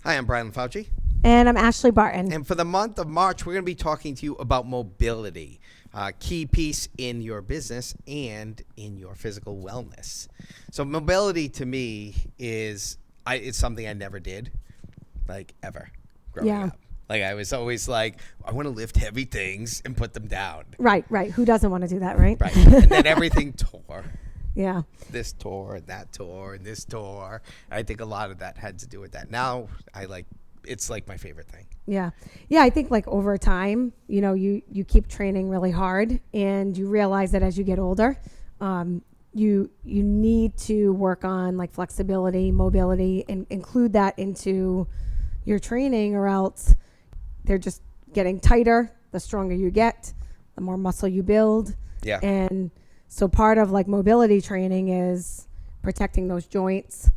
Hi, I'm Brian LaFauci. And I'm Ashlee Barton. And for the month of March, we're going to be talking to you about mobility, a key piece in your business and in your physical wellness. So mobility to me it's something I never did, like ever growing up. Like I was always like, I want to lift heavy things and put them down. Right. Who doesn't want to do that, right? Right. And then everything tore. Yeah. This tour, that tour, and this tour. I think a lot of that had to do with that. Now it's like my favorite thing. Yeah. I think like over time, you keep training really hard and you realize that as you get older, you need to work on like flexibility, mobility, and include that into your training, or else they're just getting tighter. The stronger you get, the more muscle you build. Yeah. And so part of like mobility training is protecting those joints,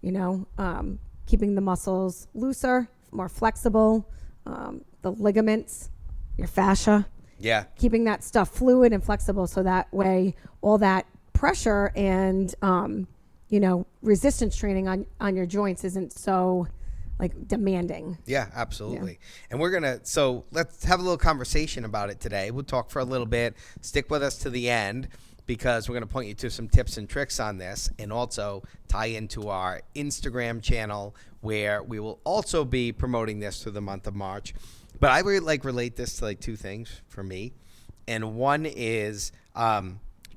keeping the muscles looser, more flexible, the ligaments, your fascia. Yeah. Keeping that stuff fluid and flexible so that way all that pressure and, resistance training on your joints isn't so like demanding. Yeah, absolutely. Yeah. And so let's have a little conversation about it today. We'll talk for a little bit. Stick with us to the end, because we're going to point you to some tips and tricks on this, and also tie into our Instagram channel, where we will also be promoting this through the month of March. But I would relate this to two things for me. And one is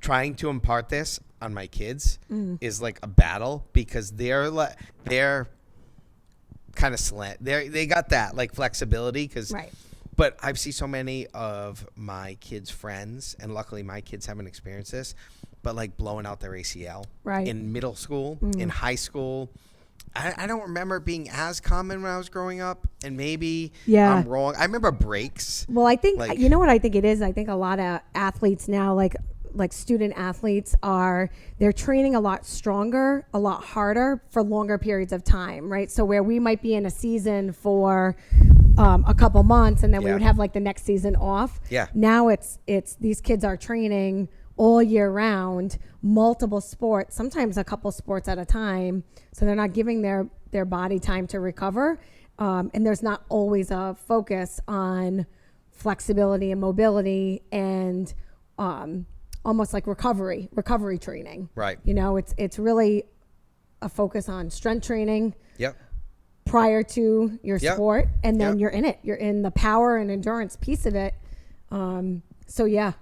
trying to impart this on my kids is like a battle, because they're kind of slant. They got that like flexibility, right. But I've seen so many of my kids' friends, and luckily my kids haven't experienced this, but like blowing out their ACL in middle school, in high school. I don't remember it being as common when I was growing up, and maybe I'm wrong. I remember breaks. Well, I think, you know what I think it is? I think a lot of athletes now, like student athletes, they're training a lot stronger, a lot harder for longer periods of time, right? So where we might be in a season for a couple months, and then we would have like the next season off. Yeah. Now it's these kids are training all year round, multiple sports, sometimes a couple sports at a time. So they're not giving their body time to recover. And there's not always a focus on flexibility and mobility and almost like recovery training. Right. It's really a focus on strength training. Yep. Prior to your sport, and then you're in it. You're in the power and endurance piece of it. So yeah,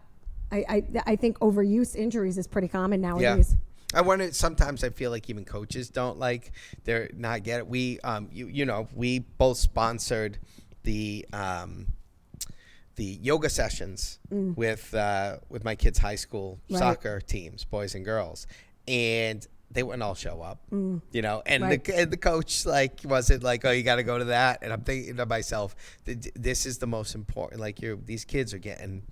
I think overuse injuries is pretty common nowadays. Yeah. I wonder, sometimes I feel like even coaches they're not get it. We we both sponsored the yoga sessions with my kids' high school soccer teams, boys and girls, and they wouldn't all show up, and the coach wasn't like, oh, you got to go to that. And I'm thinking to myself, this is the most important. Like these kids are getting,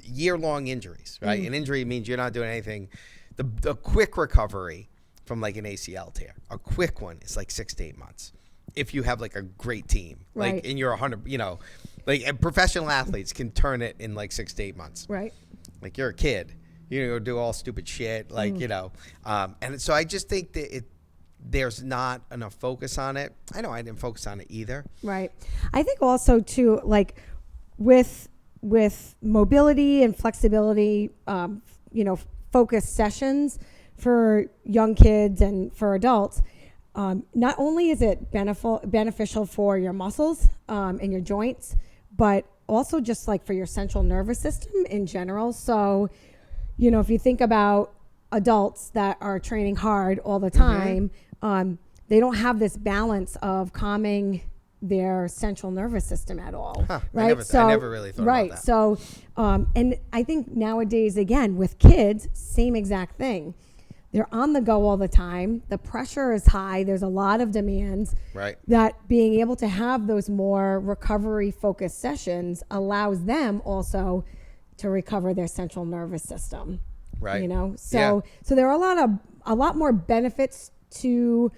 year-long injuries, right? An injury means you're not doing anything. The quick recovery from like an ACL tear, a quick one, is like 6 to 8 months. If you have like a great team, and you're 100, and professional athletes can turn it in like 6 to 8 months. Right. Like you're a kid, do all stupid shit, and so I just think that there's not enough focus on it. I know I didn't focus on it either. Right. I think also too, like with mobility and flexibility, focused sessions for young kids and for adults. Not only is it beneficial for your muscles and your joints, but also just like for your central nervous system in general. So, if you think about adults that are training hard all the time, they don't have this balance of calming their central nervous system at all. Huh, right? I never really thought about that. So, and I think nowadays, again, with kids, same exact thing. They're on the go all the time. The pressure is high. There's a lot of demands. Right. That being able to have those more recovery-focused sessions allows them also to recover their central nervous system. Right. So there are a lot more benefits to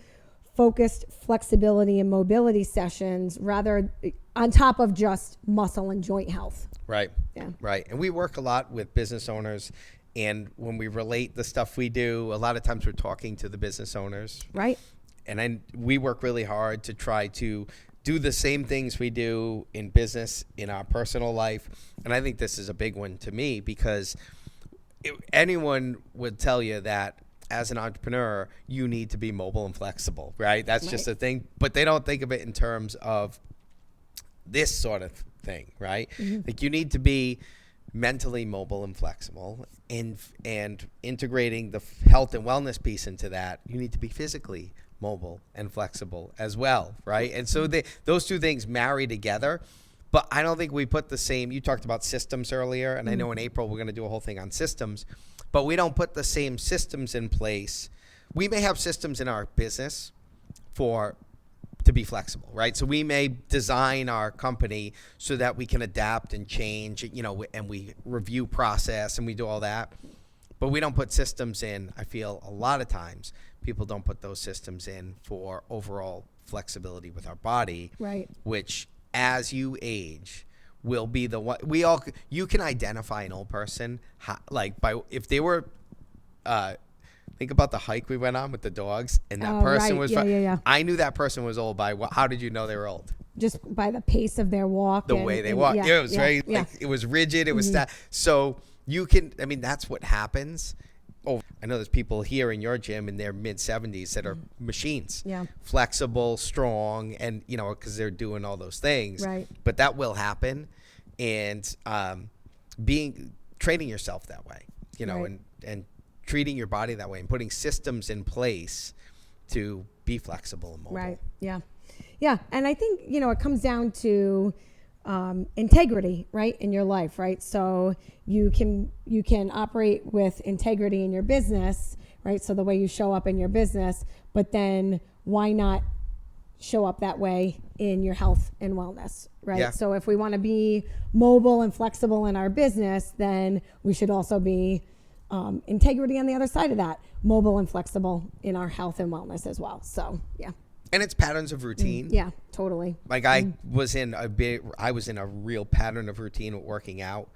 focused flexibility and mobility sessions rather on top of just muscle and joint health. Right. Yeah. Right. And we work a lot with business owners And when we relate the stuff we do, a lot of times we're talking to the business owners. Right. And we work really hard to try to do the same things we do in business, in our personal life. And I think this is a big one to me because anyone would tell you that as an entrepreneur, you need to be mobile and flexible, right? That's just a thing. But they don't think of it in terms of this sort of thing, right? Mm-hmm. Like you need to be mentally mobile and flexible, and integrating the health and wellness piece into that, you need to be physically mobile and flexible as well, right? And so those two things marry together. But I don't think we put the same, you talked about systems earlier, and I know in April we're going to do a whole thing on systems, but we don't put the same systems in place. We may have systems in our business to be flexible, right? So we may design our company so that we can adapt and change, and we review process and we do all that. But we don't put systems in. I feel a lot of times people don't put those systems in for overall flexibility with our body, right? Which as you age will be the one you can identify an old person if they were think about the hike we went on with the dogs, and that person was I knew that person was old by how did you know they were old? Just by the pace of their walk, the way they walk. It was very like, it was rigid, it was so you can, that's what happens. I know there's people here in your gym in their mid-70s that are machines, flexible, strong, and because they're doing all those things. Right. But that will happen, and training yourself that way, and treating your body that way, and putting systems in place to be flexible and mobile. Right. Yeah. Yeah. And I think it comes down to integrity, right, in your life, right? So you can operate with integrity in your business, right? So the way you show up in your business, but then why not show up that way in your health and wellness, right? Yeah. So if we want to be mobile and flexible in our business, then we should also be integrity on the other side of that, mobile and flexible in our health and wellness as well. So yeah. And it's patterns of routine. Yeah, totally. Like I was in a real pattern of routine with working out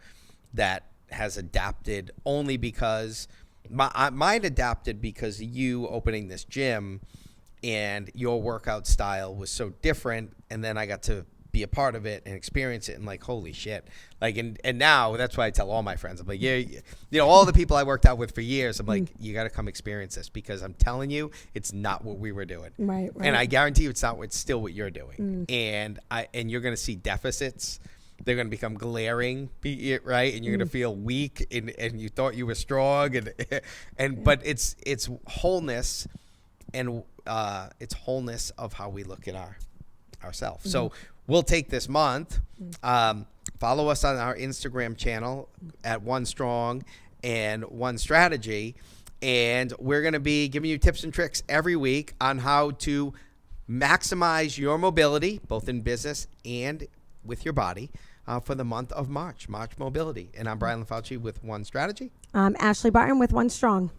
that has adapted only because mine adapted because you opening this gym and your workout style was so different, and then I got to be a part of it and experience it, and like, holy shit. Like, and now that's why I tell all my friends, I'm like, all the people I worked out with for years, I'm like, you got to come experience this, because I'm telling you, it's not what we were doing. Right. And I guarantee you it's still what you're doing. And you're going to see deficits. They're going to become glaring, right? And you're going to feel weak, and you thought you were strong, but it's wholeness, and it's wholeness of how we look at ourselves. So we'll take this month. Follow us on our Instagram channel at One Strong and One Strategy. And we're going to be giving you tips and tricks every week on how to maximize your mobility, both in business and with your body, for the month of March Mobility. And I'm Brian LaFauci with One Strategy. I'm Ashlee Barton with One Strong.